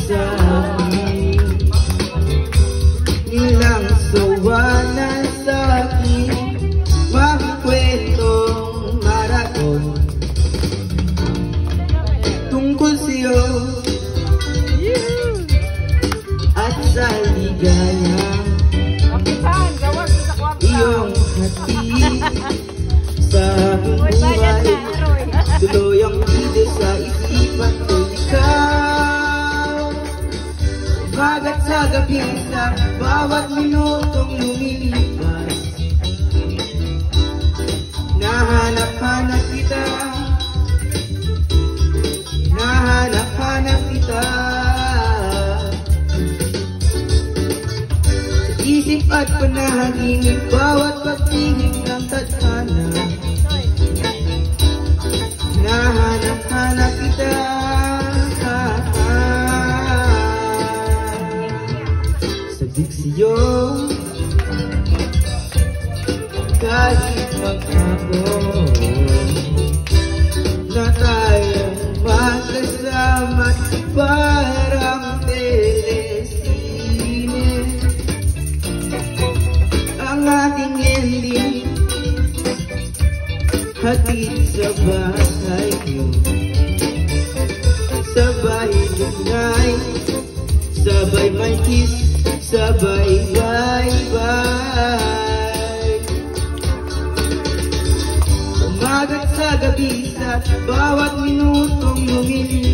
sa akin, nilang sawa na sa akin, magkwentong maraton tungkol sa'yo at sa ligayang iyong hatid sa aking buhay. Tuloy ang video sa isipan ko ikaw, umagat sa gabi sa bawat minutong lumilipas. Nahanap-hanap kita, nahanap-hanap kita, sa isip at panaginip, bawat pagtingin ng tadhana. Nahanap-hanap kita, sabik sa'yo kahit maghapon na tayong magkasama, parang telesine ang ating ending, hatid sa bahay ko, sabay lunay, sabay may kiss, sabay bye-bye. Umagat sa gabi sa bawat minutong lumilipas.